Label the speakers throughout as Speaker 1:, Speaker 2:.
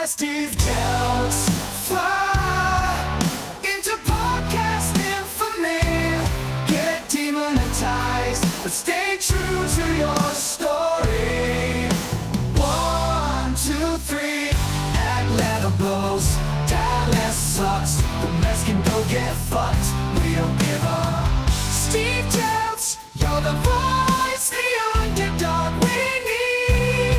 Speaker 1: Steve Jeltz. Fly into podcast infamy. Get demonetized, but stay true to your story. 1, 2, 3, Atlanta blows. Dallas sucks. The Mets can go get fucked. We don't give up. Steve Jeltz, you're the voice, the underdog we need.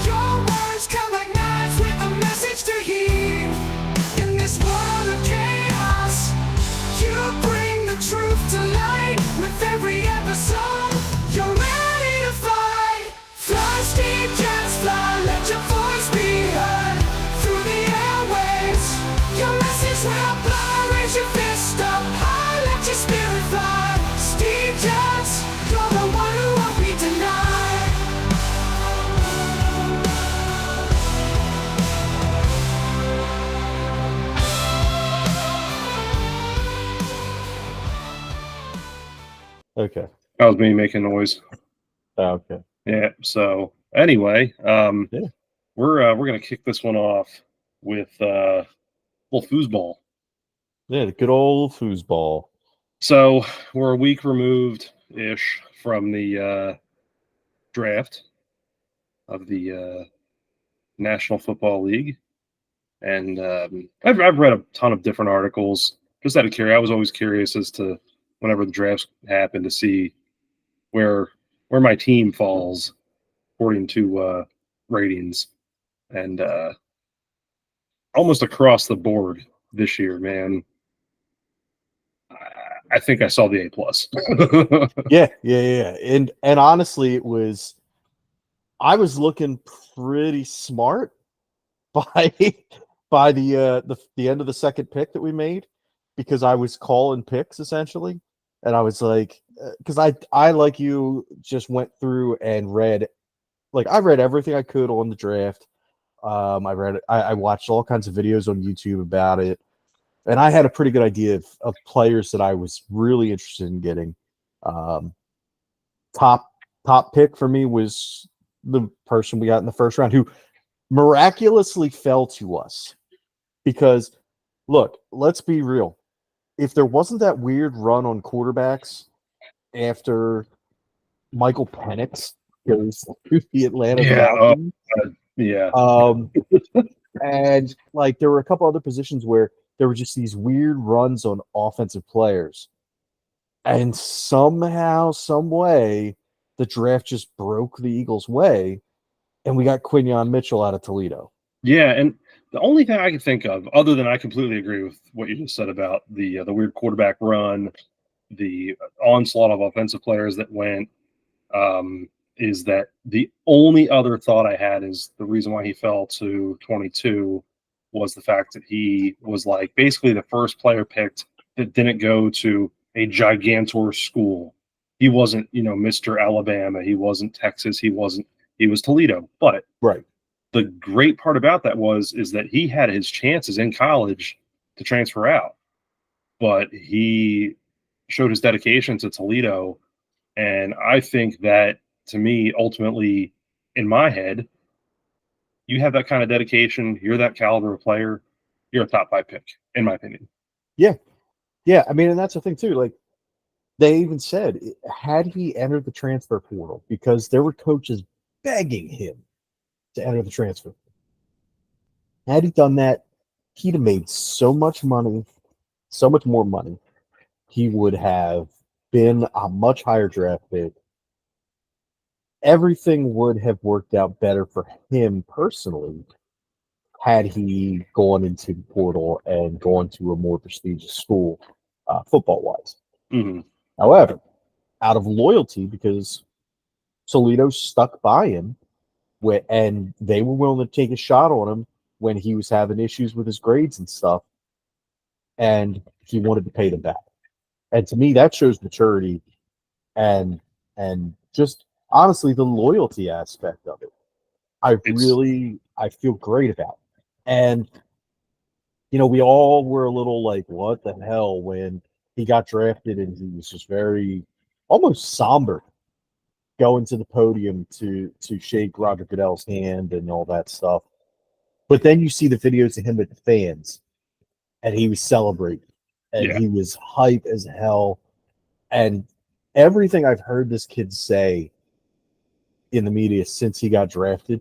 Speaker 1: Your words come like knives with a message to heed. In this world of chaos, you bring the truth to light. With every episode, you're ready to fight. Fly, Steve Jeltz, fly, let your voice be heard through the airwaves. Your message will fly, raise your fist up high, let your spirit fly. Steve Jeltz, you're the one who won't be denied.
Speaker 2: Okay.
Speaker 3: That was me making noise.
Speaker 2: Okay.
Speaker 3: Yeah. So anyway,
Speaker 2: Yeah.
Speaker 3: we're gonna kick this one off with little foosball.
Speaker 2: Yeah, the good old foosball.
Speaker 3: So we're a week removed ish from the draft of the National Football League, and I've read a ton of different articles. Just out of curiosity, I was always curious as to whenever the drafts happen to see where my team falls according to ratings, and almost across the board this year, man. I think I saw the A plus.
Speaker 2: Yeah. And honestly, I was looking pretty smart by the end of the second pick that we made, because I was calling picks essentially, and I was like, because I like you just went through and read, like I read everything I could on the draft. I watched all kinds of videos on YouTube about it, and I had a pretty good idea of players that I was really interested in getting. Top pick for me was the person we got in the first round, who miraculously fell to us. Because, look, let's be real. If there wasn't that weird run on quarterbacks after Michael Penix goes to the Atlanta Falcons,
Speaker 3: Yeah.
Speaker 2: and like there were a couple other positions where there were just these weird runs on offensive players, and somehow, some way, the draft just broke the Eagles' way, and we got Quinyon Mitchell out of Toledo.
Speaker 3: Yeah, and the only thing I can think of, other than I completely agree with what you just said about the weird quarterback run, the onslaught of offensive players that went, is that the only other thought I had is the reason why he fell to 22 was the fact that he was like basically the first player picked that didn't go to a gigantor school. He wasn't, Mr. Alabama. He wasn't Texas. He was Toledo. But
Speaker 2: Right.
Speaker 3: the great part about that is that he had his chances in college to transfer out, but he showed his dedication to Toledo. And I think that, to me, ultimately, in my head, you have that kind of dedication, you're that caliber of player, you're a top 5 pick, in my opinion.
Speaker 2: Yeah. I mean, and that's the thing too. Like, they even said, had he entered the transfer portal, because there were coaches begging him to enter the transfer. Had he done that, he'd have made so much money, so much more money. He would have been a much higher draft pick. Everything would have worked out better for him personally had he gone into the portal and gone to a more prestigious school, football-wise.
Speaker 3: Mm-hmm.
Speaker 2: However, out of loyalty, because Toledo stuck by him, and they were willing to take a shot on him when he was having issues with his grades and stuff, and he wanted to pay them back. And to me, that shows maturity and just honestly the loyalty aspect of it. I feel great about. And we all were a little like, what the hell, when he got drafted, and he was just very almost somber going to the podium to shake Roger Goodell's hand and all that stuff. But then you see the videos of him with the fans, and he was celebrating, and
Speaker 3: Yeah.
Speaker 2: he was hype as hell. And everything I've heard this kid say in the media since he got drafted,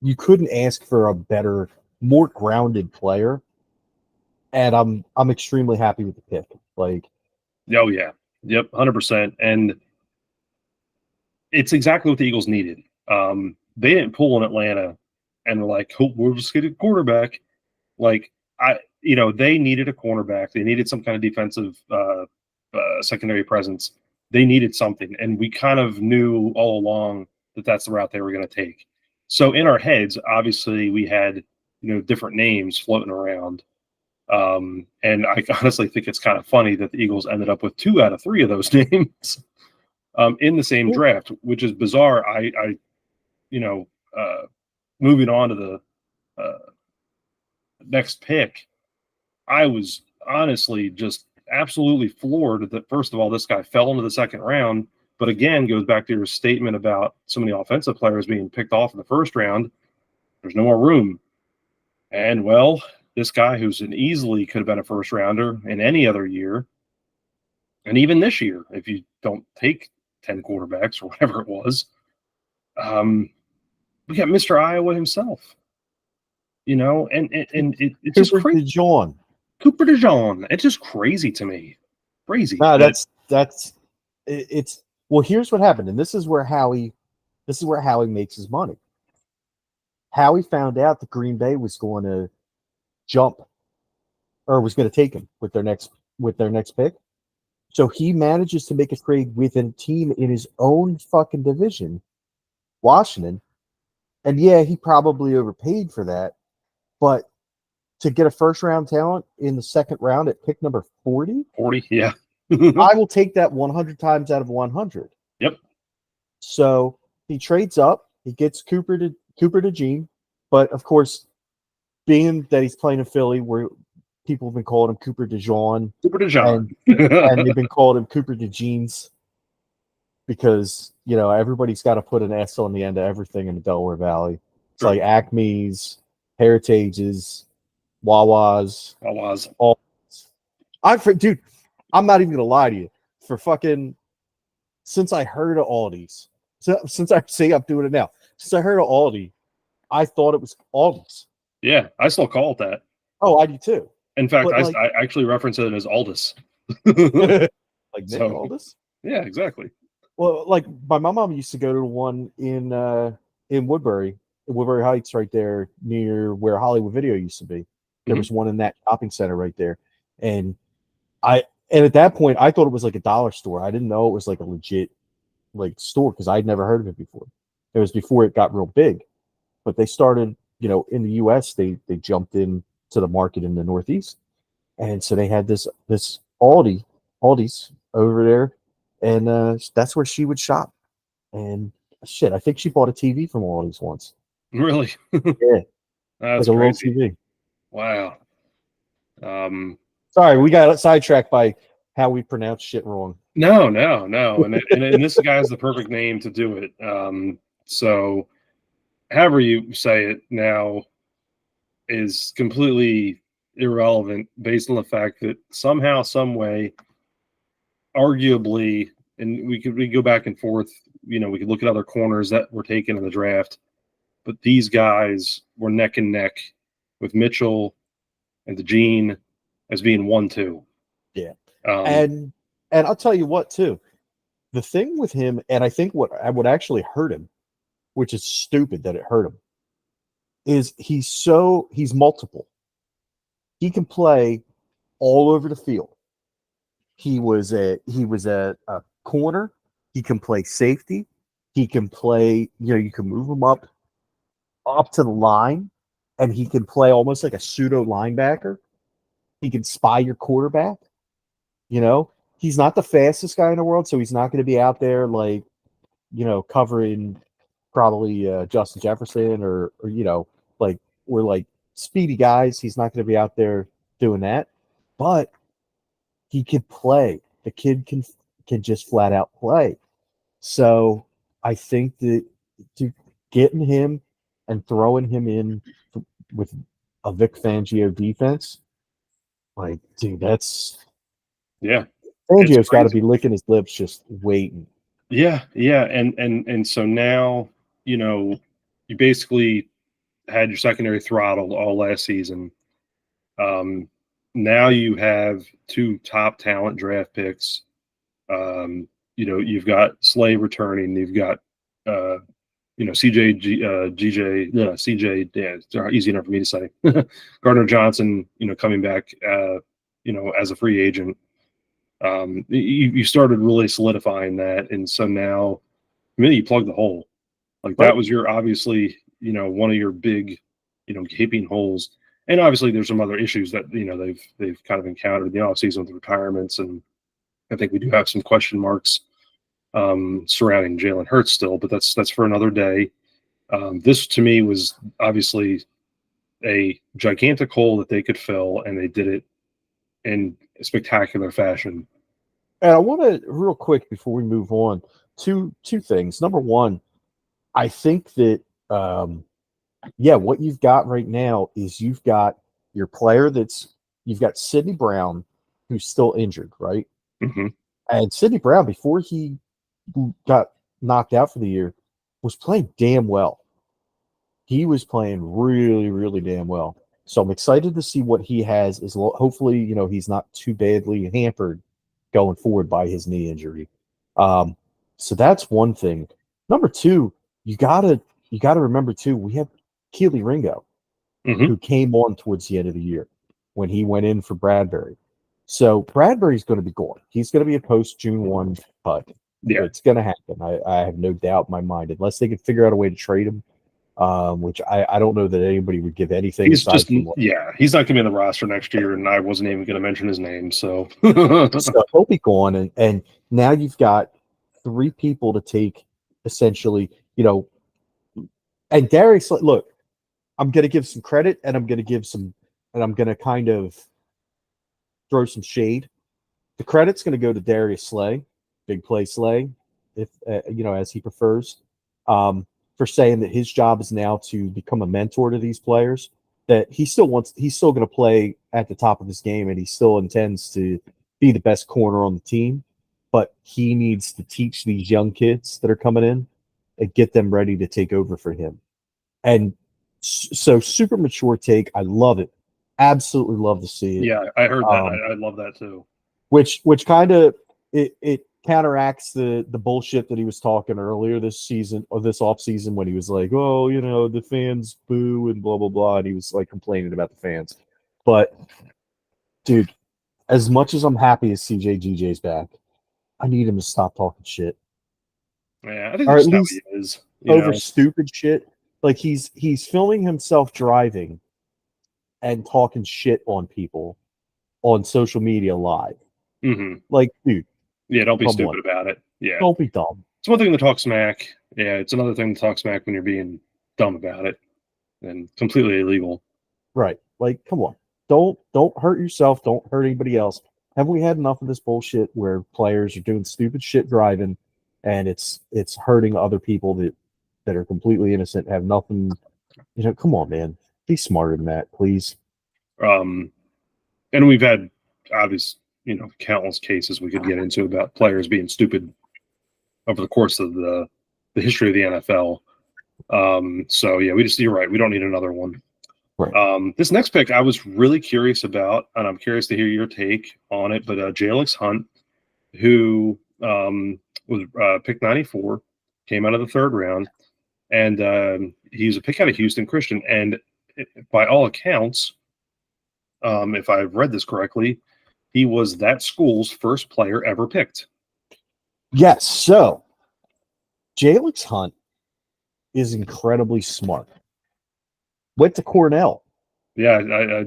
Speaker 2: you couldn't ask for a better, more grounded player. And I'm extremely happy with the pick. Like,
Speaker 3: Oh yeah, yep, 100%. And it's exactly what the Eagles needed. They didn't pull in Atlanta and were like, "Oh, we'll just get a quarterback." Like they needed a cornerback. They needed some kind of defensive secondary presence. They needed something, and we kind of knew all along that that's the route they were going to take. So in our heads, obviously, we had different names floating around, and I honestly think it's kind of funny that the Eagles ended up with 2 out of 3 of those names in the same draft, which is bizarre. Moving on to the next pick, I was honestly just absolutely floored that, first of all, this guy fell into the second round. But again, goes back to your statement about so many offensive players being picked off in the first round. There's no more room. And, well, this guy who's easily could have been a first rounder in any other year, and even this year, if you don't take 10 quarterbacks or whatever it was, we got Mr. Iowa himself. And it's just crazy. Cooper DeJean. It's just crazy to me. Crazy.
Speaker 2: No, it's well, here's what happened, and this is where Howie makes his money. Howie found out that Green Bay was going to jump, or was going to take him with their next pick. So he manages to make a trade with a team in his own fucking division, Washington. And yeah, he probably overpaid for that, but to get a first round talent in the second round at pick number 40,
Speaker 3: yeah.
Speaker 2: I will take that 100 times out of 100.
Speaker 3: Yep.
Speaker 2: So he trades up. He gets Cooper DeJean, but of course, being that he's playing in Philly, where people have been calling him Cooper DeJean, and they've been calling him Cooper DeJeans because everybody's got to put an S on the end of everything in the Delaware Valley. It's like Acme's, Heritage's, Wawa's. All. Dude, I'm not even gonna lie to you. Since I heard of Aldi's, since I say I'm doing it now, since I heard of Aldi, I thought it was Aldi's.
Speaker 3: Yeah, I still call it that.
Speaker 2: Oh, I do too.
Speaker 3: In fact, I actually reference it as Aldis.
Speaker 2: Like Nick Aldis?
Speaker 3: Yeah, exactly.
Speaker 2: Well, like my mom used to go to one in Woodbury Heights, right there near where Hollywood Video used to be. There was one in that shopping center right there, and at that point I thought it was like a dollar store. I didn't know it was like a legit store because I'd never heard of it before. It was before it got real big, but they started, in the U.S. they jumped in to the market in the Northeast, and so they had this Aldi's over there, and that's where she would shop. And shit, I think she bought a TV from Aldi's once.
Speaker 3: Really?
Speaker 2: Yeah,
Speaker 3: that's
Speaker 2: like a
Speaker 3: crazy.
Speaker 2: little TV.
Speaker 3: Wow.
Speaker 2: Sorry, we got sidetracked by how we pronounce shit wrong.
Speaker 3: No, and this guy has the perfect name to do it. So, however you say it now is completely irrelevant based on the fact that somehow, some way, arguably, and we could go back and forth. We could look at other corners that were taken in the draft, but these guys were neck and neck with Mitchell and DeJean as being 1-2.
Speaker 2: Yeah. And I'll tell you what, too. The thing with him, and I think what actually hurt him, which is stupid that it hurt him, is he's multiple. He can play all over the field. He was a corner. He can play safety. He can play, you can move him up to the line, and he can play almost like a pseudo linebacker. He can spy your quarterback. He's not the fastest guy in the world, so he's not going to be out there covering probably Justin Jefferson or we're like speedy guys. He's not going to be out there doing that, but he can play. The kid can just flat out play. So I think that getting him and throwing him in with a Vic Fangio defense, like, dude, that's
Speaker 3: Yeah, it's
Speaker 2: Fangio's got to
Speaker 3: crazy.
Speaker 2: be licking his lips, just waiting.
Speaker 3: Yeah, yeah, and so now you basically had your secondary throttled all last season. Um, Now you have two top talent draft picks. You've got Slay returning. You've got CJ, GJ, yeah, CJ. Yeah, it's easy enough for me to say. Gardner Johnson, coming back, as a free agent. You started really solidifying that, and so now, really, you plug the hole. Like that
Speaker 2: Right.
Speaker 3: was your obviously, one of your big, gaping holes. And obviously, there's some other issues that they've kind of encountered in the offseason with retirements, and I think we do have some question marks surrounding Jalen Hurts still, but that's for another day. This to me was obviously a gigantic hole that they could fill, and they did it in spectacular fashion.
Speaker 2: And I want to real quick before we move on, two things. Number one, I think that what you've got right now is you've got your player you've got Sidney Brown, who's still injured, right?
Speaker 3: Mm-hmm.
Speaker 2: And Sidney Brown, before he got knocked out for the year, was playing damn well. He was playing really, really damn well. So I'm excited to see what he has. Hopefully, he's not too badly hampered going forward by his knee injury. So that's one thing. Number two, you gotta remember too, we have Keely Ringo,
Speaker 3: Mm-hmm.
Speaker 2: who came on towards the end of the year when he went in for Bradbury. So Bradbury's going to be gone. He's going to be a post June 1 cut.
Speaker 3: Yeah.
Speaker 2: It's going to happen. I have no doubt in my mind, unless they can figure out a way to trade him, which I don't know that anybody would give anything
Speaker 3: He's
Speaker 2: aside
Speaker 3: just,
Speaker 2: from what.
Speaker 3: yeah, he's not going to be in the roster next year, and I wasn't even going to mention his name. So,
Speaker 2: So he'll be gone, and now you've got three people to take, essentially, and Darius. Look, I'm going to give some credit, and I'm going to kind of throw some shade. The credit's going to go to Darius Slay, big play Slay, if as he prefers, for saying that his job is now to become a mentor to these players. That he's still going to play at the top of his game, and he still intends to be the best corner on the team. But he needs to teach these young kids that are coming in and get them ready to take over for him. And so, super mature take. I love it. Absolutely love to see it.
Speaker 3: yeah, I heard that. I love that too.
Speaker 2: Which kind of it counteracts the bullshit that he was talking earlier this season or this off season when he was like, oh, the fans boo and blah blah blah, and he was like complaining about the fans. But dude, as much as I'm happy as CJGJ's back, I need him to stop talking shit,
Speaker 3: Yeah, I think
Speaker 2: or
Speaker 3: that's
Speaker 2: at
Speaker 3: how
Speaker 2: least
Speaker 3: he is.
Speaker 2: over stupid shit. Like he's filming himself driving and talking shit on people on social media live.
Speaker 3: Mm-hmm.
Speaker 2: Like, dude,
Speaker 3: Yeah, don't be
Speaker 2: come
Speaker 3: stupid
Speaker 2: on.
Speaker 3: about it. Yeah,
Speaker 2: Don't be dumb.
Speaker 3: it's one thing to talk smack. Yeah, it's another thing to talk smack when you're being dumb about it and completely illegal.
Speaker 2: Right. Like, come on. Don't hurt yourself. Don't hurt anybody else. Have we had enough of this bullshit where players are doing stupid shit driving and it's hurting other people that are completely innocent, have nothing, come on, man. Be smarter than that, please.
Speaker 3: And we've had obvious, countless cases we could get into about players being stupid over the course of the history of the NFL. So yeah, you're right. We don't need another one.
Speaker 2: Right.
Speaker 3: This next pick I was really curious about, and I'm curious to hear your take on it. But Jeltz Hunt, who was pick 94, came out of the third round, and he was a pick out of Houston Christian. And by all accounts, if I've read this correctly, he was that school's first player ever picked.
Speaker 2: Yes. So Jeltz Hunt is incredibly smart. Went to Cornell.
Speaker 3: Yeah,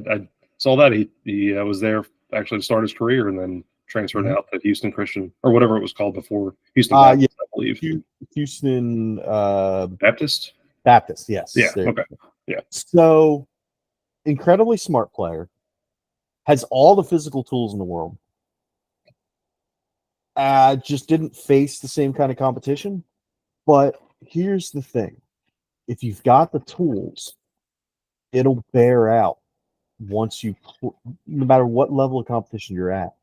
Speaker 3: I saw that he was there actually to start his career, and then transferred out to Houston Christian or whatever it was called before Houston Baptist, I believe.
Speaker 2: Houston
Speaker 3: Baptist.
Speaker 2: Baptist, yes.
Speaker 3: Yeah. Okay. Yeah.
Speaker 2: So incredibly smart player, has all the physical tools in the world. Just didn't face the same kind of competition. But here's the thing. if you've got the tools, it'll bear out once no matter what level of competition you're at.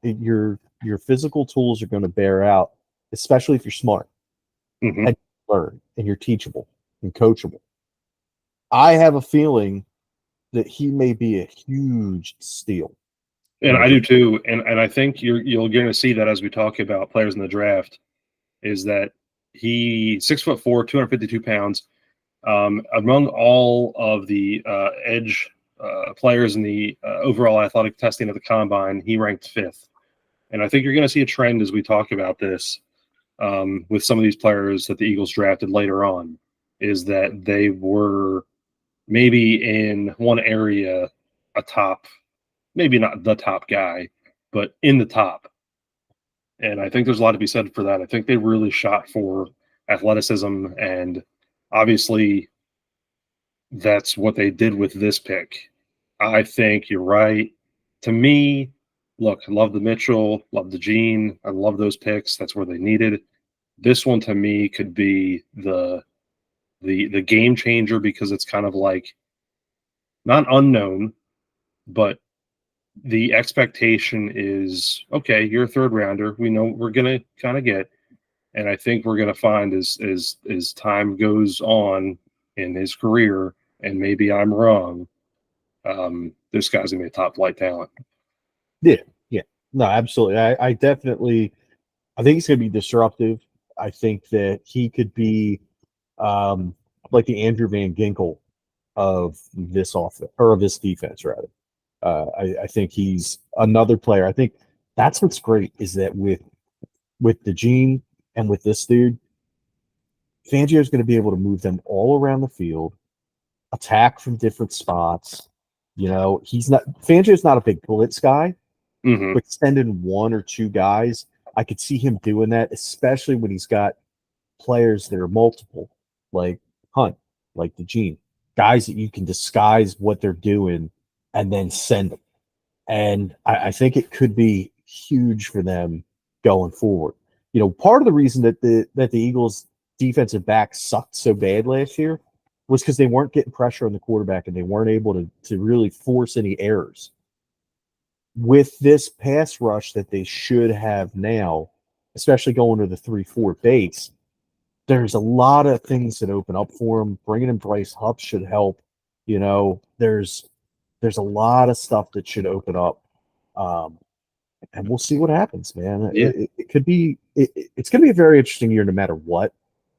Speaker 2: Your physical tools are going to bear out, especially if you're smart
Speaker 3: Hmm.
Speaker 2: and learn and you're teachable and coachable. I have a feeling that he may be a huge steal.
Speaker 3: And I do too. And I think you're going to see that as we talk about players in the draft, is that he 6'4", 252 pounds. Among all of the edge players in the overall athletic testing of the combine, he ranked 5th. And I think you're going to see a trend as we talk about this with some of these players that the Eagles drafted later on, is that they were maybe in one area a top, maybe not the top guy, but in the top. And I think there's a lot to be said for that. I think they really shot for athleticism, and obviously that's what they did with this pick. I think you're right. To me, look, I love the Mitchell, love the Gene. I love those picks. That's where they needed. This one to me could be the game changer, because it's kind of like not unknown, but the expectation is, okay, you're a third rounder. We know we're gonna kind of get, and I think we're gonna find as time goes on in his career, and maybe I'm wrong, this guy's gonna be a top flight talent.
Speaker 2: Yeah, yeah, no, absolutely. I definitely, I think he's going to be disruptive. I think that he could be like the Andrew Van Ginkel of this offense, or of this defense, rather. I think he's another player. I think that's what's great, is that with the Gene and with this dude, Fangio's going to be able to move them all around the field, attack from different spots. Fangio's not a big blitz guy,
Speaker 3: Mm-hmm.
Speaker 2: but sending one or two guys, I could see him doing that, especially when he's got players that are multiple, like Hunt, like the Gene, guys that you can disguise what they're doing and then send them. And I think it could be huge for them going forward. Part of the reason that the Eagles defensive back sucked so bad last year was because they weren't getting pressure on the quarterback and they weren't able to really force any errors. With this pass rush that they should have now, especially going to the 3-4 base, there's a lot of things that open up for them. Bringing in Bryce Hupp should help. There's a lot of stuff that should open up, and we'll see what happens, man.
Speaker 3: Yeah.
Speaker 2: It could be it's going to be a very interesting year no matter what.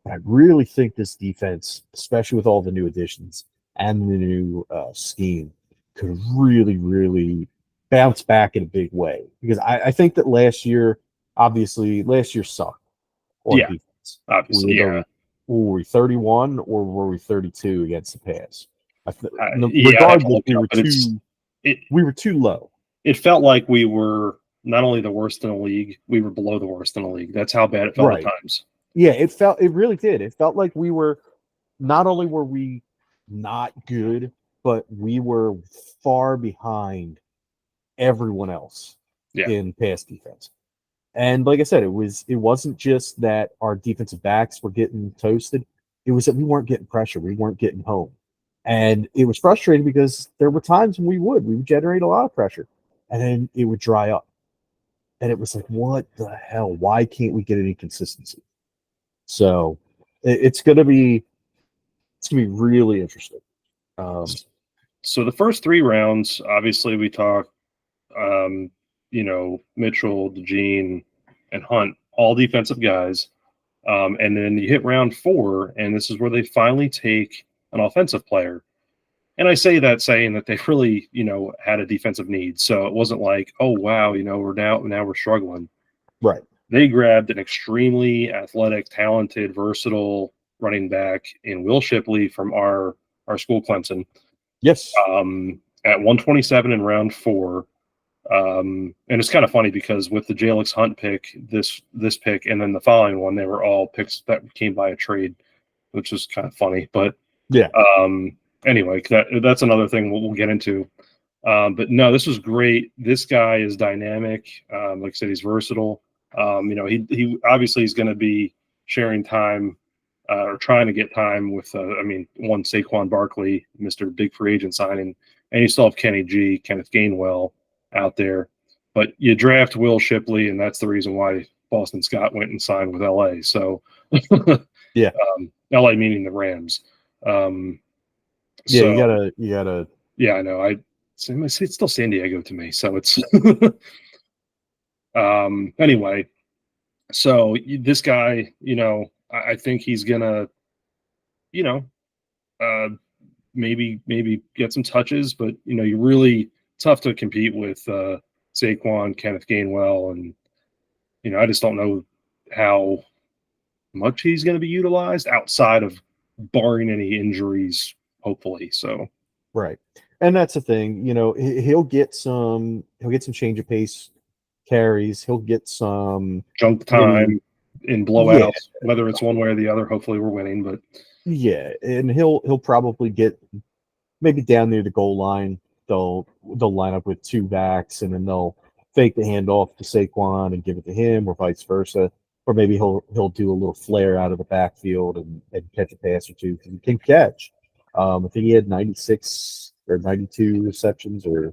Speaker 2: But I really think this defense, especially with all the new additions and the new scheme, could really, really bounce back in a big way. Because I think that last year sucked on
Speaker 3: Yeah,
Speaker 2: defense.
Speaker 3: obviously, yeah.
Speaker 2: Were we 31 or were we 32 against the pass?
Speaker 3: Yeah, I'd have to
Speaker 2: Regardless,
Speaker 3: look it up, but
Speaker 2: we were too low.
Speaker 3: it felt like we were not only the worst in the league, we were below the worst in the league. That's how bad it felt
Speaker 2: Right.
Speaker 3: at times.
Speaker 2: Yeah, it really did. It felt like we were, not only were we not good, but we were far behind everyone else in pass defense. And like I said, it wasn't just that our defensive backs were getting toasted. It was that we weren't getting pressure. We weren't getting home. And it was frustrating because there were times when we would generate a lot of pressure and then it would dry up. And it was like, what the hell? Why can't we get any consistency? So it's gonna be really interesting.
Speaker 3: So the first 3 rounds, obviously we talked, Mitchell, DeGene, and Hunt, all defensive guys. And then you hit round 4, and this is where they finally take an offensive player. And I say that saying that they really, had a defensive need. So it wasn't like, oh, wow, we're struggling.
Speaker 2: Right.
Speaker 3: They grabbed an extremely athletic, talented, versatile running back in Will Shipley from our school, Clemson.
Speaker 2: Yes.
Speaker 3: At 127 in round 4. And it's kind of funny because with the Jeltz Hunt pick, this pick, and then the following one, they were all picks that came by a trade, which is kind of funny. But
Speaker 2: yeah.
Speaker 3: Anyway, that's another thing we'll get into. But no, this was great. This guy is dynamic. Like I said, he's versatile. He obviously is going to be sharing time or trying to get time with, one Saquon Barkley, Mr. Big Free Agent signing, and you still have Kenny G, Kenneth Gainwell out there. But you draft Will Shipley, and that's the reason why Boston Scott went and signed with LA. So,
Speaker 2: Yeah.
Speaker 3: LA meaning the Rams.
Speaker 2: Yeah,
Speaker 3: So,
Speaker 2: you gotta.
Speaker 3: yeah, I know. It's still San Diego to me, so it's. Anyway, so this guy, I think he's gonna, you know, uh, maybe get some touches, but you're really tough to compete with Saquon, Kenneth Gainwell, and I just don't know how much he's going to be utilized outside of barring any injuries, hopefully. So
Speaker 2: Right. And that's the thing, he'll get some change of pace carries. He'll get some
Speaker 3: junk time in blowouts, whether it's one way or the other. Hopefully we're winning, but
Speaker 2: and he'll probably get maybe down near the goal line. They'll line up with two backs, and then they'll fake the handoff to Saquon and give it to him, or vice versa. Or maybe he'll do a little flare out of the backfield and catch a pass or two, because he can catch. I think he had 96 or 92 receptions, or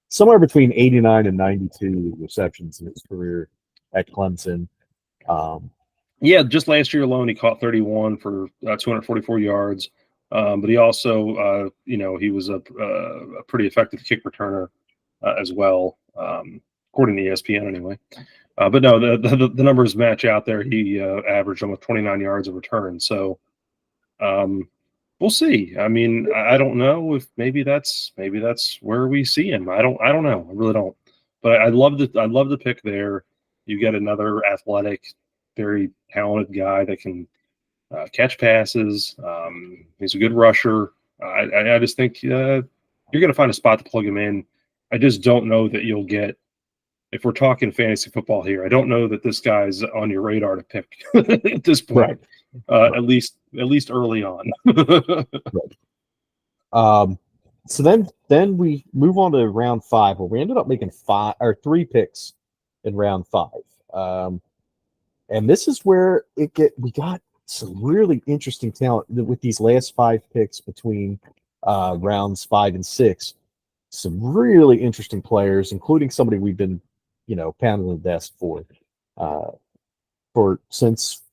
Speaker 2: somewhere between 89 and 92 receptions in his career at Clemson.
Speaker 3: Yeah, just last year alone, he caught 31 for 244 yards. But he also, he was a pretty effective kick returner as well, according to ESPN anyway. But no, the numbers match out there. He averaged almost 29 yards of return. So we'll see. I mean, I don't know if maybe that's where we see him. I don't know. I really don't. But I love the pick there. You get another athletic, very talented guy that can catch passes. He's a good rusher. I just think you're going to find a spot to plug him in. I just don't know that you'll get, if we're talking fantasy football here, I don't know that this guy's on your radar to pick at this point.
Speaker 2: Right.
Speaker 3: At least early on.
Speaker 2: Right. So then we move on to round 5, where we ended up making 3 picks in round 5. And this is where we got some really interesting talent with these last 5 picks between rounds 5 and 6. Some really interesting players, including somebody we've been, pounding the desk for since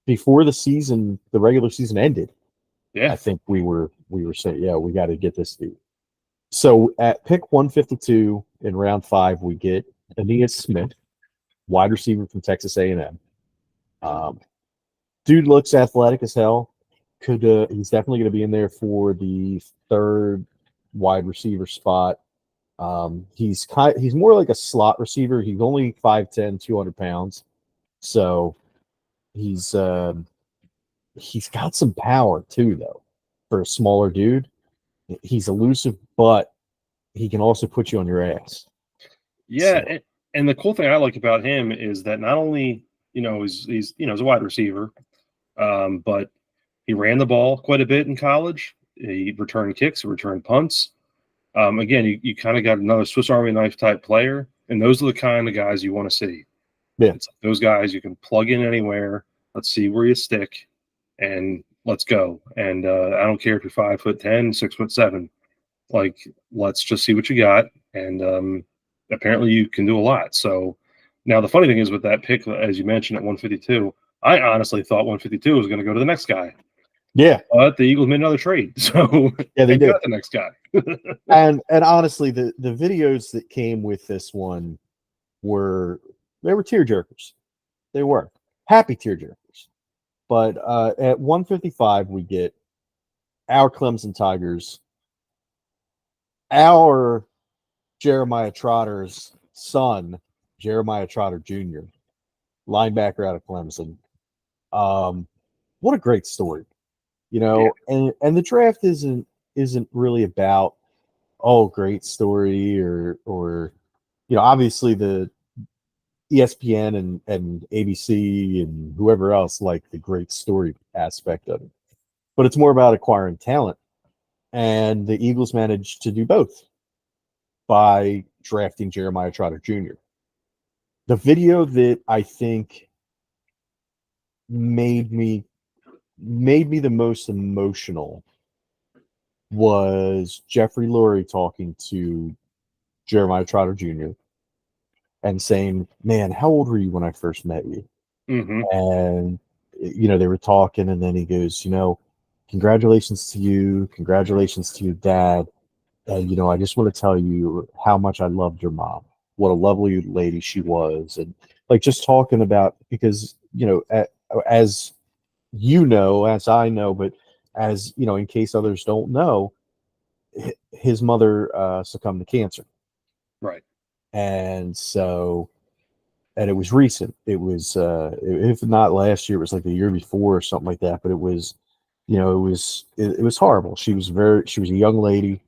Speaker 2: before the regular season ended.
Speaker 3: Yeah,
Speaker 2: I think we were saying, yeah, we got to get this dude. So at pick 152 in round 5, we get Aeneas Smith, wide receiver from Texas A&M. Dude looks athletic as hell. He's definitely going to be in there for the 3rd wide receiver spot. He's more like a slot receiver. He's only 5'10", 200 pounds. So he's got some power too, though, for a smaller dude. He's elusive, but he can also put you on your ass.
Speaker 3: Yeah, so. And the cool thing I like about him is that not only he's a wide receiver, but he ran the ball quite a bit in college. He returned kicks, he returned punts. Again, you kind of got another Swiss Army knife type player, and those are the kind of guys you want to see.
Speaker 2: Yeah,
Speaker 3: it's like those guys you can plug in anywhere. Let's see where you stick, and let's go. And I don't care if you're 5'10", 6'7". Like, let's just see what you got. And apparently you can do a lot. So now the funny thing is with that pick, as you mentioned at 152, I honestly thought 152 was going to go to the next guy.
Speaker 2: Yeah,
Speaker 3: but the Eagles made another trade, so
Speaker 2: yeah, they
Speaker 3: got the next guy.
Speaker 2: and honestly, the videos that came with this one were tearjerkers. They were happy tearjerkers. But at 155, we get our Clemson Tigers, our Jeremiah Trotter's son, Jeremiah Trotter Jr., linebacker out of Clemson. What a great story,
Speaker 3: Yeah.
Speaker 2: And the draft isn't really about, oh, great story or obviously the ESPN and ABC and whoever else like the great story aspect of it. But it's more about acquiring talent. And the Eagles managed to do both by drafting Jeremiah Trotter Jr. The video that I think made me the most emotional was Jeffrey Lurie talking to Jeremiah Trotter Jr. and saying, "Man, how old were you when I first met you?"
Speaker 3: Mm-hmm.
Speaker 2: And they were talking, and then he goes, "Congratulations to you, congratulations to your dad, and I just want to tell you how much I loved your mom. What a lovely lady she was." And like just talking about, because as as I know, but as in case others don't know, his mother succumbed to cancer,
Speaker 3: Right.
Speaker 2: and so and it was recent. It was if not last year, it was like the year before or something like that. But it was, it was horrible. She was a young lady,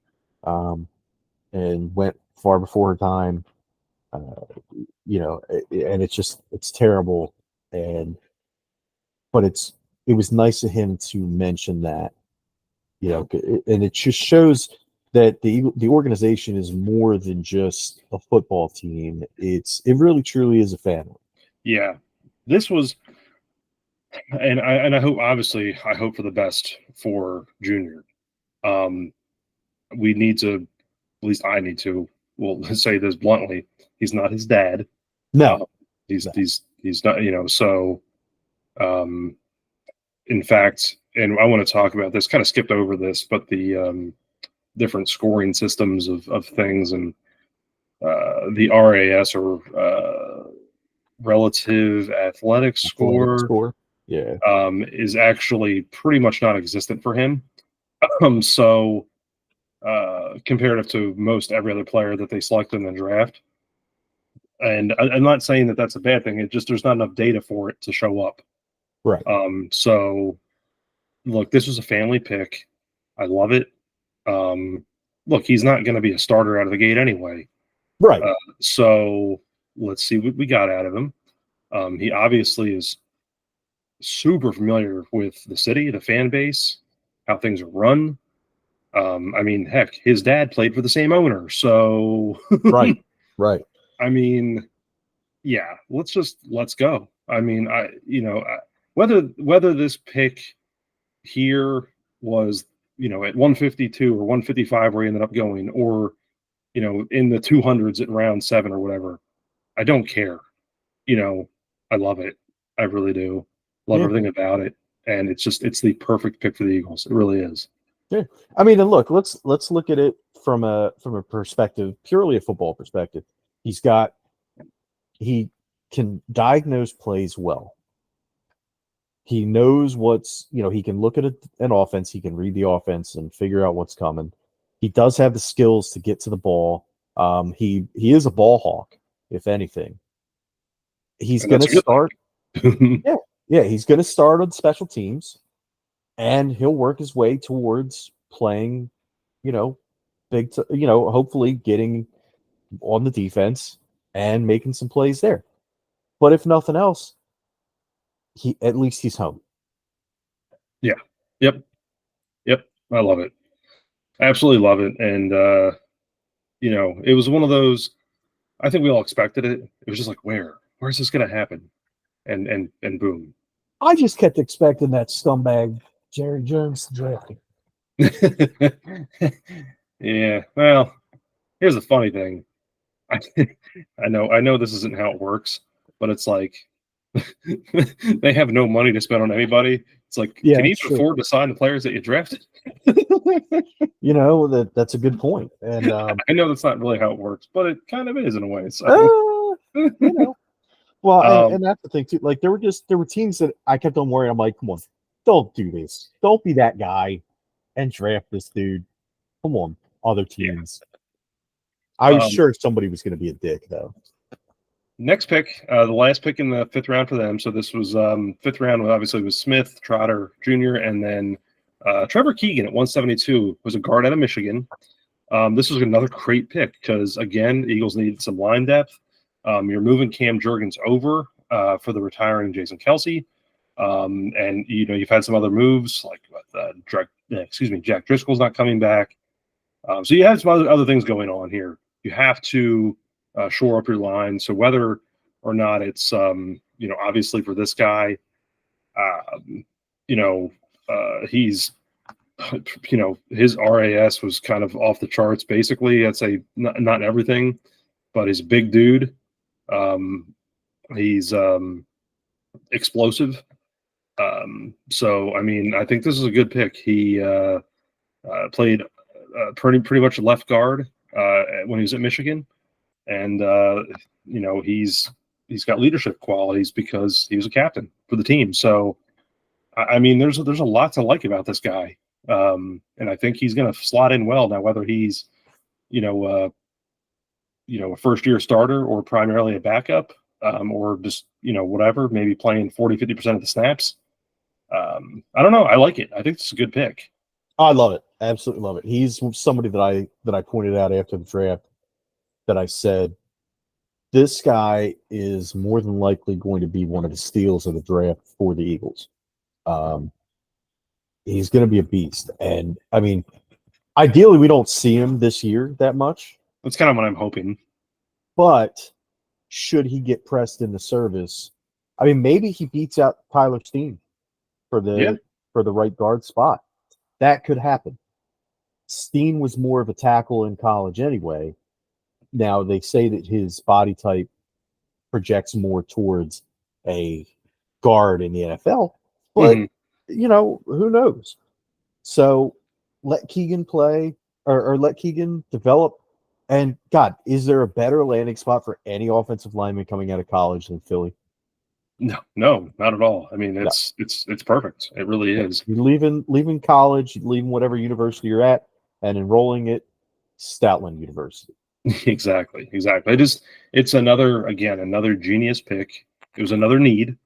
Speaker 2: and went far before her time. Uh, and it's terrible. And but it was nice of him to mention that, and it just shows that the organization is more than just a football team. It really truly is a family.
Speaker 3: Yeah. This was, and I hope, obviously, I hope for the best for Junior. We need to, at least I need to, well, let's say this bluntly, he's not his dad.
Speaker 2: No,
Speaker 3: Uh, he's
Speaker 2: no.
Speaker 3: he's not, so um, in fact, and I want to talk about this. Kind of skipped over this, but the different scoring systems of things, and the RAS, or relative athletic
Speaker 2: Athletic
Speaker 3: score,
Speaker 2: score. Yeah.
Speaker 3: is actually pretty much non-existent for him. So comparative to most every other player that they select in the draft. And I'm not saying that that's a bad thing. It just, there's not enough data for it to show up.
Speaker 2: Right.
Speaker 3: So look, this was a family pick. I love it. Look, he's not going to be a starter out of the gate anyway.
Speaker 2: Right.
Speaker 3: So let's see what we got out of him. He obviously is super familiar with the city, the fan base, how things are run. I mean, heck, his dad played for the same owner. So,
Speaker 2: Right. Right.
Speaker 3: I mean, yeah, let's go. I mean, whether this pick here was, at 152 or 155 where he ended up going, or, in the 200s at round 7 or whatever, I don't care. I love it. I really do. Love
Speaker 2: Yeah.
Speaker 3: everything about it. And it's the perfect pick for the Eagles. It really is.
Speaker 2: Yeah. I mean, and look, let's look at it from a perspective, purely a football perspective. He can diagnose plays well. He knows he can look at an offense, he can read the offense and figure out what's coming. He does have the skills to get to the ball. He is a ball hawk, if anything. He's
Speaker 3: And
Speaker 2: going to
Speaker 3: that's a good
Speaker 2: start.
Speaker 3: thing.
Speaker 2: Yeah, he's going to start on special teams, and he'll work his way towards playing, hopefully getting on the defense and making some plays there. But if nothing else, at least he's home.
Speaker 3: Yeah. Yep. Yep. I love it. Absolutely love it. And it was one of those, I think we all expected it. It was just like, where's this gonna happen? And boom.
Speaker 2: I just kept expecting that scumbag Jerry Jones to draft him.
Speaker 3: Yeah. Well, here's the funny thing. I know this isn't how it works, but it's like they have no money to spend on anybody. It's like,
Speaker 2: Yeah,
Speaker 3: can you
Speaker 2: that's true.
Speaker 3: afford to sign the players that you drafted?
Speaker 2: That's a good point. And
Speaker 3: I know that's not really how it works, but it kind of is in a way. So,
Speaker 2: well,
Speaker 3: um,
Speaker 2: and that's the thing too. Like there were teams that I kept on worrying. I'm like, come on, don't do this. Don't be that guy and draft this dude. Come on, other teams. I was sure somebody was going to be a dick though.
Speaker 3: next pick, the last pick in the 5th round for them. So this was 5th round. Obviously, was Smith, Trotter Jr., and then Trevor Keegan at 172 was a guard out of Michigan. This was another great pick because, again, Eagles needed some line depth. You're moving Cam Jurgens over for the retiring Jason Kelsey. And, you've had some other moves like Jack Driscoll's not coming back. So you have some other things going on here. You have to shore up your line. So whether or not it's, obviously for this guy, You know, he's his RAS was kind of off the charts. Basically, I'd say not everything, but he's a big dude. He's explosive. So I mean, I think this is a good pick. He played pretty much left guard when he was at Michigan, and he's got leadership qualities because he was a captain for the team. So I mean, there's a lot to like about this guy, and I think he's going to slot in well. Now, whether he's a first year starter or primarily a backup, or just whatever, maybe playing 40-50% of the snaps. I don't know. I like it. I think it's a good pick.
Speaker 2: I love it. Absolutely love it. He's somebody that I pointed out after the draft that I said, this guy is more than likely going to be one of the steals of the draft for the Eagles. He's going to be a beast. And, I mean, ideally we don't see him this year that much.
Speaker 3: That's kind of what I'm hoping.
Speaker 2: But should he get pressed into service, I mean, maybe he beats out Tyler Steen for the right guard spot. That could happen. Steen was more of a tackle in college anyway. Now, they say that his body type projects more towards a guard in the NFL, but, who knows? So let Keegan play or let Keegan develop. And, God, is there a better landing spot for any offensive lineman coming out of college than Philly?
Speaker 3: No, not at all. I mean, it's perfect. It really is.
Speaker 2: You're leaving college, leaving whatever university you're at, and enrolling at Stoutland University.
Speaker 3: Exactly. It's another genius pick. It was another need.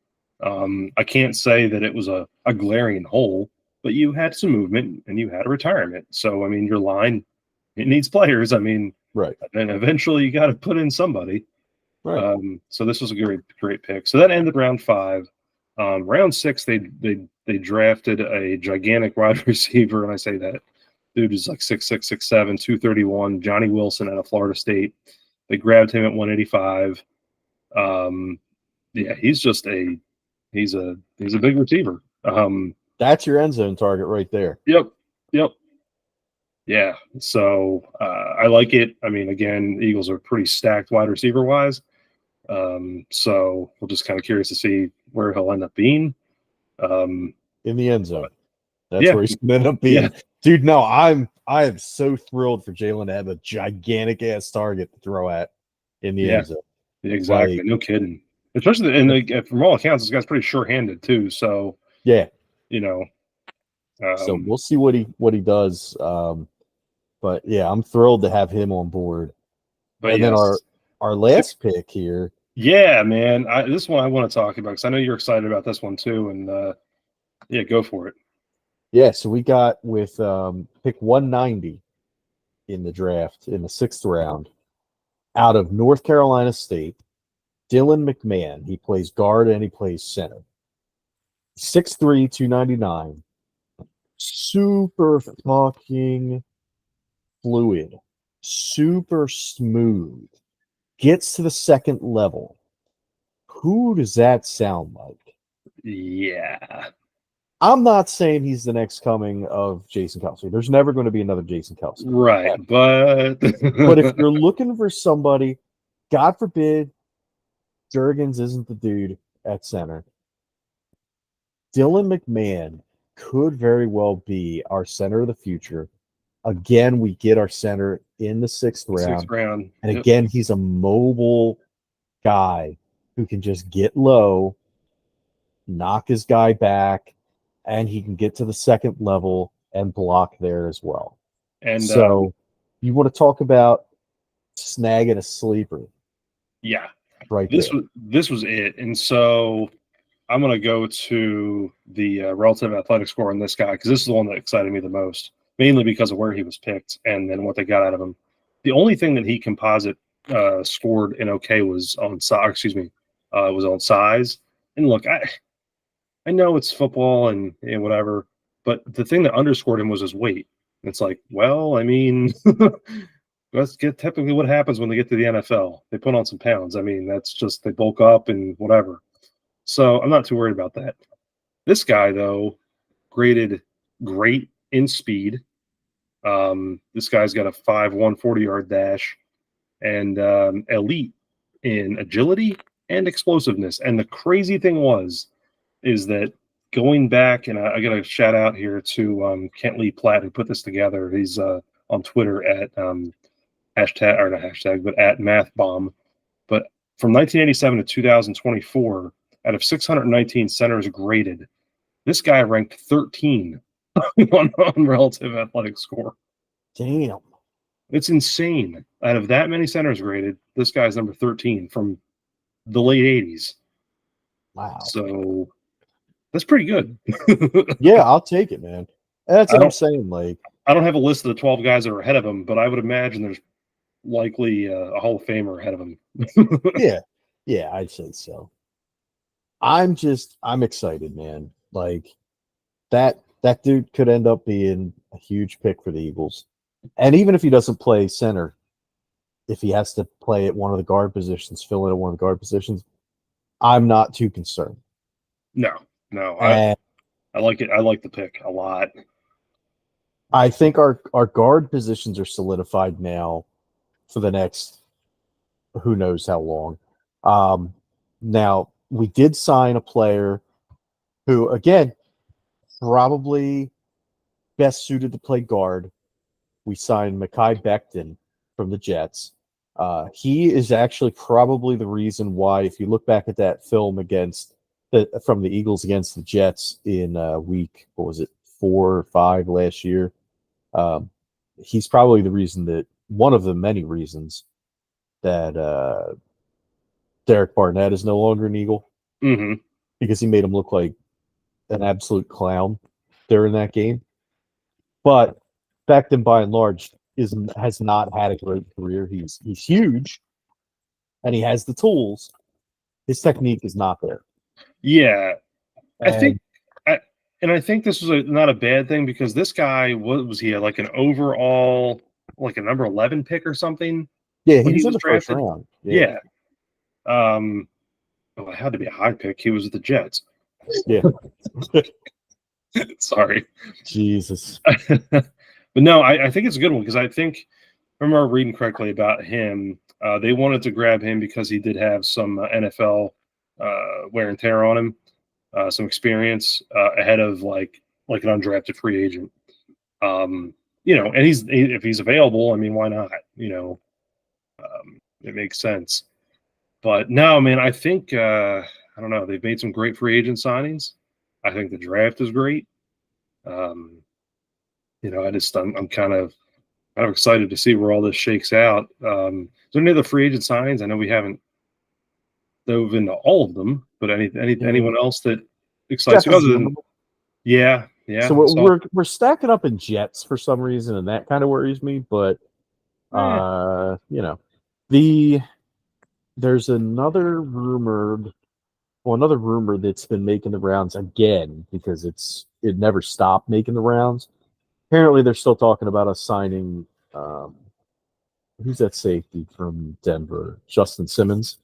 Speaker 3: I can't say that it was a glaring hole, but you had some movement and you had a retirement. So, I mean, your line, it needs players. I mean,
Speaker 2: right.
Speaker 3: And eventually you got to put in somebody.
Speaker 2: Right.
Speaker 3: So this was a great pick. So that ended round 5. Round 6, they drafted a gigantic wide receiver, and I say that dude is like 6'6", 6'7", 231. Johnny Wilson out of Florida State. They grabbed him at 185. He's a big receiver.
Speaker 2: That's your end zone target right there.
Speaker 3: Yep. Yeah. So I like it. I mean, again, the Eagles are pretty stacked wide receiver wise. So we're just kind of curious to see where he'll end up being.
Speaker 2: In the end zone. That's where he's going to end up being.
Speaker 3: Yeah.
Speaker 2: Dude, no, I am so thrilled for Jalen to have a gigantic ass target to throw at in the end zone.
Speaker 3: Exactly. Like, no kidding. Especially from all accounts, this guy's pretty sure-handed too. So
Speaker 2: yeah,
Speaker 3: so
Speaker 2: we'll see what he does. But yeah, I'm thrilled to have him on board. But then our last pick here.
Speaker 3: Yeah, man. This one I want to talk about because I know you're excited about this one too. And go for it.
Speaker 2: Yeah, so we got with pick 190 in the draft in the 6th round out of North Carolina State, Dylan McMahon. He plays guard and he plays center. 6'3", 299. Super fucking fluid. Super smooth. Gets to the second level. Who does that sound like?
Speaker 3: Yeah.
Speaker 2: I'm not saying he's the next coming of Jason Kelce. There's never going to be another Jason Kelce.
Speaker 3: Right, but
Speaker 2: if you're looking for somebody, God forbid, Jurgens isn't the dude at center. Dylan McMahon could very well be our center of the future. Again, we get our center in the 6th round. And again, he's a mobile guy who can just get low, knock his guy back, and he can get to the second level and block there as well. And so you want to talk about snagging a sleeper.
Speaker 3: Yeah.
Speaker 2: Right.
Speaker 3: This was it. And so I'm going to go to the relative athletic score on this guy because this is the one that excited me the most, mainly because of where he was picked and then what they got out of him. The only thing that he composite scored in okay was on size. Was on size. And look, I know it's football and whatever, but the thing that underscored him was his weight. It's like, well, I mean, that's typically what happens when they get to the NFL. They put on some pounds. I mean, that's just they bulk up and whatever. So I'm not too worried about that. This guy, though, graded great in speed. This guy's got a 5'1" 40-yard dash and elite in agility and explosiveness. And the crazy thing is that going back, and I got a shout out here to Kent Lee Platt, who put this together. He's on Twitter at hashtag, or not hashtag, but at MathBomb. But from 1987 to 2024, out of 619 centers graded, this guy ranked 13 on relative athletic score.
Speaker 2: Damn.
Speaker 3: It's insane. Out of that many centers graded, this guy's number 13 from the late 80s.
Speaker 2: Wow.
Speaker 3: So that's pretty good.
Speaker 2: Yeah, I'll take it, man. That's what I'm saying. Like,
Speaker 3: I don't have a list of the 12 guys that are ahead of him, but I would imagine there's likely a Hall of Famer ahead of him.
Speaker 2: yeah, I'd say so. I'm excited, man. Like, that dude could end up being a huge pick for the Eagles. And even if he doesn't play center, if he has to play at one of the guard positions, fill in at one of the guard positions, I'm not too concerned.
Speaker 3: No, I like it. I like the pick a lot.
Speaker 2: I think our guard positions are solidified now for the next who knows how long. Now, we did sign a player who, again, probably best suited to play guard. We signed Mekhi Becton from the Jets. He is actually probably the reason why, if you look back at that film from the Eagles against the Jets in week, what was it, 4 or 5 last year, he's probably the reason that, one of the many reasons that Derek Barnett is no longer an Eagle, because he made him look like an absolute clown during that game. But Becton, by and large, has not had a great career. He's huge, and he has the tools. His technique is not there.
Speaker 3: Yeah, I think this was not a bad thing, because this guy was he like an overall, like a number 11 pick or something?
Speaker 2: Yeah, he was in the first round.
Speaker 3: Yeah. Well, it had to be a high pick. He was with the Jets.
Speaker 2: Yeah.
Speaker 3: Sorry.
Speaker 2: Jesus.
Speaker 3: But no, I think it's a good one, because I remember reading correctly about him. They wanted to grab him because he did have some NFL wear and tear on him, some experience ahead of like an undrafted free agent. And if he's available, I mean, why not? It makes sense. But no, man, I think I don't know. They've made some great free agent signings. I think the draft is great. I'm kind of excited to see where all this shakes out. Is there any other free agent signings? I know we haven't dove into all of them, but anyone else that excites you other than yeah.
Speaker 2: So we're stacking up in Jets for some reason, and that kind of worries me. But there's another rumor that's been making the rounds again, because it never stopped making the rounds. Apparently, they're still talking about us signing. Who's that safety from Denver? Justin Simmons.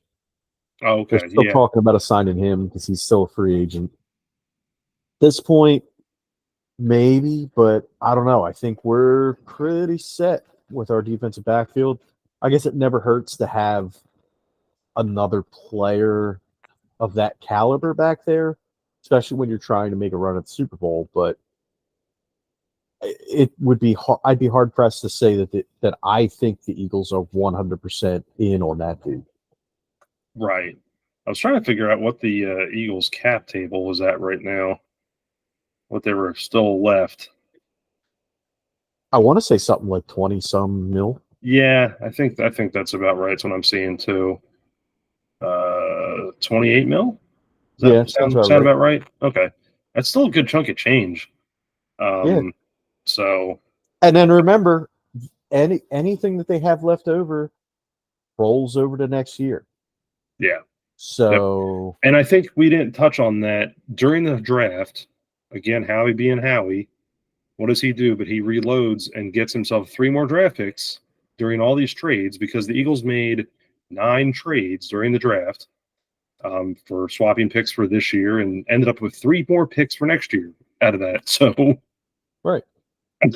Speaker 3: Oh, okay.
Speaker 2: They're still talking about us signing him because he's still a free agent. At this point, maybe, but I don't know. I think we're pretty set with our defensive backfield. I guess it never hurts to have another player of that caliber back there, especially when you're trying to make a run at the Super Bowl. But it would be I'd be hard pressed to say that I think the Eagles are 100% in on that dude.
Speaker 3: Right. I was trying to figure out what the Eagles cap table was at right now, what they were still left.
Speaker 2: I want to say something like 20-some mil.
Speaker 3: Yeah, I think that's about right. That's what I'm seeing too. 28 mil? Sound about right? Okay. That's still a good chunk of change. So,
Speaker 2: and then remember, anything that they have left over rolls over to next year.
Speaker 3: Yeah.
Speaker 2: So,
Speaker 3: and I think we didn't touch on that during the draft. Again, Howie being Howie, what does he do? But he reloads and gets himself 3 more draft picks during all these trades, because the Eagles made 9 trades during the draft. for swapping picks for this year, and ended up with 3 more picks for next year out of that. So,
Speaker 2: right. And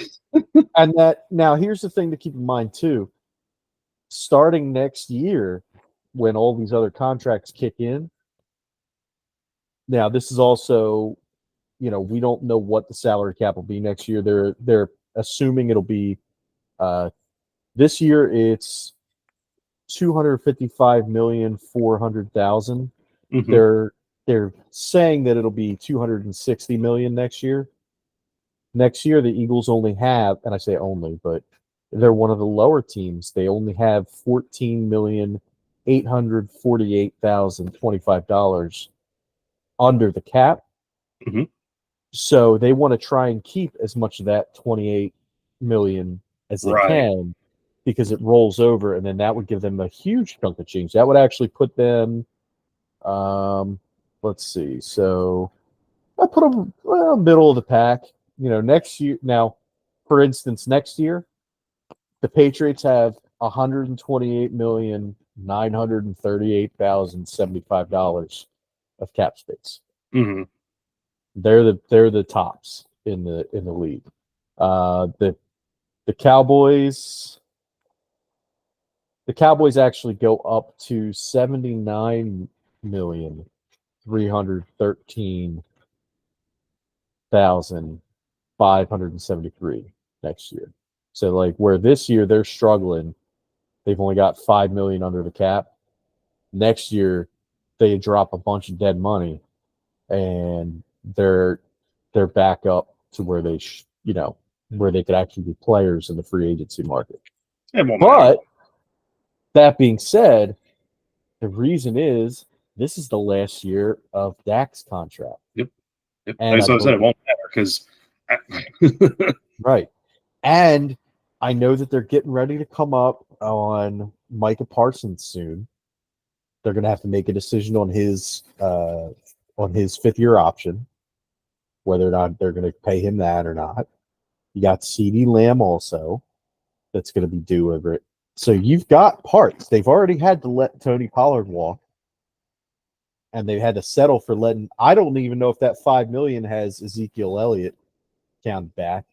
Speaker 2: that now here's the thing to keep in mind too. Starting next year, when all these other contracts kick in, now this is also, we don't know what the salary cap will be next year. They're assuming it'll be this year it's 255,400,000.
Speaker 3: mhm.
Speaker 2: They're saying that it'll be 260 million next year. Next year, the Eagles only have, and I say only, but they're one of the lower teams. They only have $14,848,025 under the cap.
Speaker 3: Mhm.
Speaker 2: So they want to try and keep as much of that 28 million as they
Speaker 3: Right.
Speaker 2: can, because it rolls over, and then that would give them a huge chunk of change. That would actually put them, let's see. So I put them middle of the pack. Next year. Now, for instance, next year the Patriots have $128,938,075 of cap space.
Speaker 3: Mhm.
Speaker 2: They're the tops in the league. The Cowboys. The Cowboys actually go up to 79,313,573 next year. So like where this year they're struggling, they've only got 5 million under the cap. Next year they drop a bunch of dead money, and they're back up to where where they could actually be players in the free agency market.
Speaker 3: It won't matter.
Speaker 2: But that being said, the reason is this is the last year of Dak's contract.
Speaker 3: Yep.
Speaker 2: And
Speaker 3: So I said it won't matter because.
Speaker 2: Right. And I know that they're getting ready to come up on Micah Parsons soon. They're going to have to make a decision on his 5th-year option, whether or not they're going to pay him that or not. You got CeeDee Lamb also that's going to be due over it. So you've got parts. They've already had to let Tony Pollard walk, and they've had to settle for letting. I don't even know if that $5 million has Ezekiel Elliott counted back,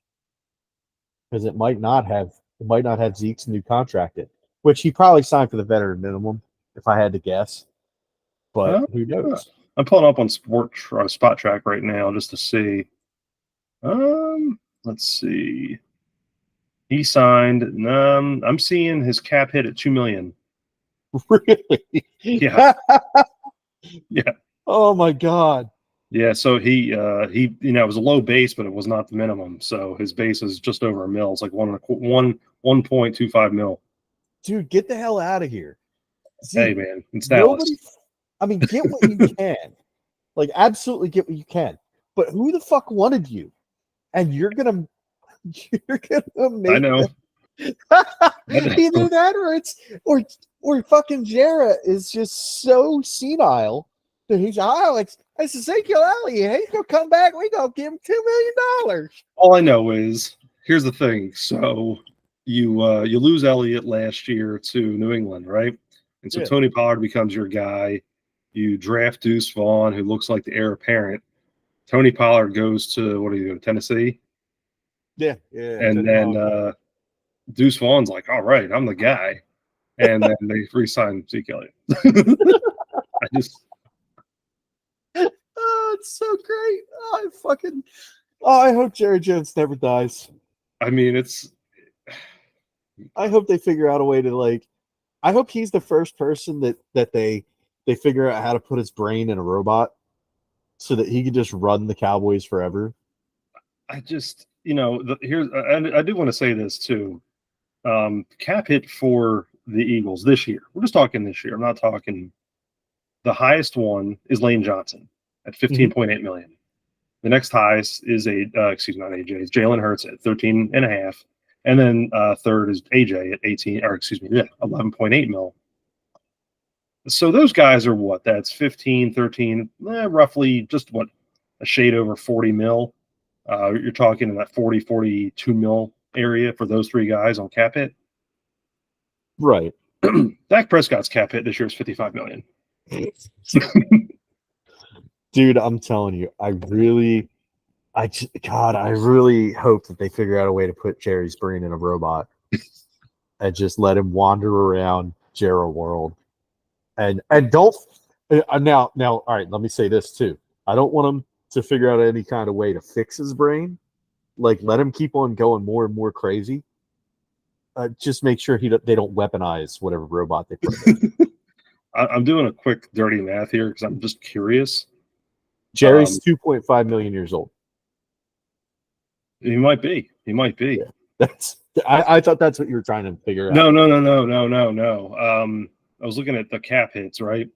Speaker 2: because it might not have Zeke's new contract in, which he probably signed for the veteran minimum, if I had to guess. But who knows?
Speaker 3: I'm pulling up on Spot Track right now just to see. Let's see. He signed. I'm seeing his cap hit at $2 million.
Speaker 2: Really?
Speaker 3: Yeah. Yeah.
Speaker 2: Oh my God.
Speaker 3: Yeah. So he it was a low base, but it was not the minimum. So his base is just over $1 million. It's like 1.25 mil.
Speaker 2: Dude, get the hell out of here.
Speaker 3: Hey man, it's Dallas.
Speaker 2: Get what you can. Like, absolutely get what you can. But who the fuck wanted you? And you're gonna make.
Speaker 3: I know.
Speaker 2: Either that, or fucking Jarrett is just so senile that he's it's Ezekiel Elliott. He's gonna come back. We gonna give him $2 million.
Speaker 3: All I know is, here's the thing. So you lose Elliott last year to New England, right? And so Tony Pollard becomes your guy. You draft Deuce Vaughn, who looks like the heir apparent. Tony Pollard goes to Tennessee.
Speaker 2: Yeah.
Speaker 3: And then Deuce Vaughn's like, all right, I'm the guy. And then they re-sign Zeke Elliott.
Speaker 2: Oh, it's so great. I hope Jerry Jones never dies.
Speaker 3: I mean,
Speaker 2: I hope they figure out a way to I hope he's the first person that they figure out how to put his brain in a robot so that he can just run the Cowboys forever.
Speaker 3: I just, I do want to say this too. Cap hit for the Eagles this year. We're just talking this year. I'm not talking. The highest one is Lane Johnson at $15.8 million. The next highest is Jalen Hurts at 13.5, and then third is AJ at 11.8 mil. So those guys are what? That's 15, 13, roughly just a shade over 40 mil. You're talking in that 40, 42 mil area for those three guys on cap hit.
Speaker 2: Right.
Speaker 3: Dak Prescott's cap hit this year is $55 million.
Speaker 2: Dude, I'm telling you, I really hope that they figure out a way to put Jerry's brain in a robot and just let him wander around Jera World. And don't now, all right, let me say this too. I don't want him to figure out any kind of way to fix his brain. Like, let him keep on going more and more crazy. Just make sure they don't weaponize whatever robot they put in.
Speaker 3: I'm doing a quick dirty math here because I'm just curious.
Speaker 2: Jerry's 2.5 million years old.
Speaker 3: He might be. He might be.
Speaker 2: Yeah. I thought that's what you were trying to figure out.
Speaker 3: No. I was looking at the cap hits, right?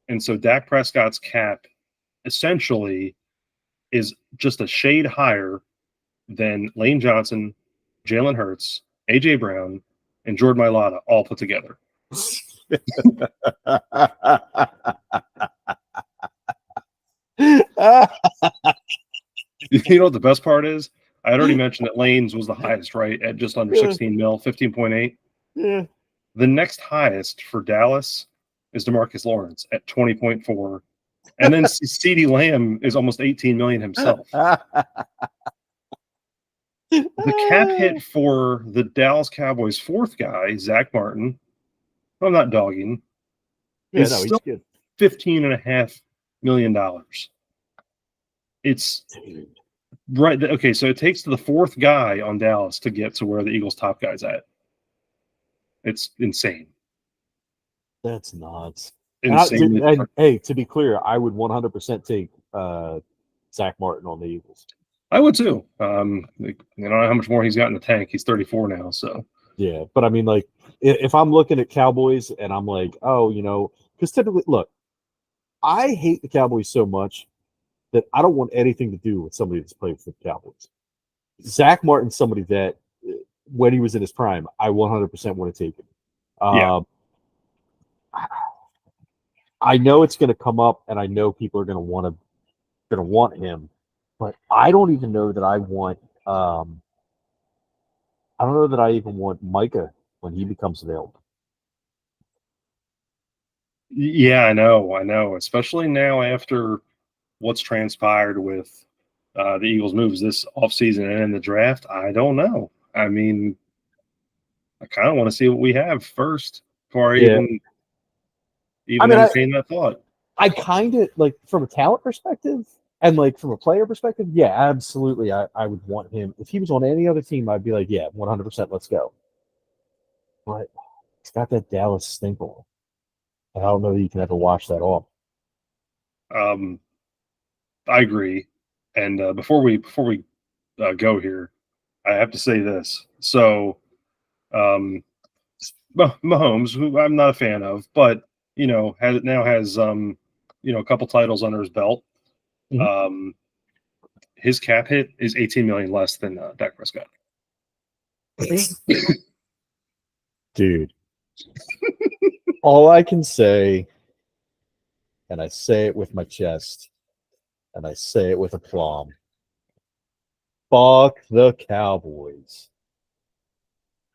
Speaker 3: And so Dak Prescott's cap essentially is just a shade higher than Lane Johnson, Jalen Hurts, AJ Brown, and Jordan Mailata all put together. You know what the best part is? I had already mentioned that Lane's was the highest, right? At just under 16 mil, 15.8.
Speaker 2: Yeah.
Speaker 3: The next highest for Dallas is DeMarcus Lawrence at 20.4. And then CeeDee Lamb is almost 18 million himself. The cap hit for the Dallas Cowboys' fourth guy, Zach Martin, who I'm not dogging, is still
Speaker 2: he's good.
Speaker 3: $15.5 million. It's right. Okay, so it takes to the fourth guy on Dallas to get to where the Eagles' top guy's at. It's insane.
Speaker 2: That's nuts.
Speaker 3: Insane.
Speaker 2: And hey, to be clear, I would 100% take Zach Martin on the Eagles.
Speaker 3: I would too. I don't know how much more he's got in the tank. He's 34 now, so
Speaker 2: yeah. But I mean, like, if I'm looking at Cowboys and I'm like, oh, because typically, look, I hate the Cowboys so much that I don't want anything to do with somebody that's played for the Cowboys. Zach Martin's somebody that, when he was in his prime, I 100% want to take him.
Speaker 3: Yeah.
Speaker 2: I know it's going to come up, and I know people are going to want him, but I don't even know that I want. I don't know that I even want Micah when he becomes available.
Speaker 3: Yeah, I know. Especially now after what's transpired with the Eagles' moves this offseason and in the draft. I don't know. I mean, I kind of want to see what we have first before I even entertain that thought.
Speaker 2: I kind of, like, from a talent perspective and, like, from a player perspective, yeah, absolutely. I would want him. If he was on any other team, I'd be like, yeah, 100%, let's go. But he's got that Dallas stink on him. I don't know that you can ever wash that off.
Speaker 3: I agree. And before we go here, I have to say this. So, Mahomes, who I'm not a fan of, but has a couple titles under his belt. Mm-hmm. His cap hit is 18 million less than Dak Prescott.
Speaker 2: Dude, all I can say, and I say it with my chest, and I say it with aplomb, fuck the Cowboys.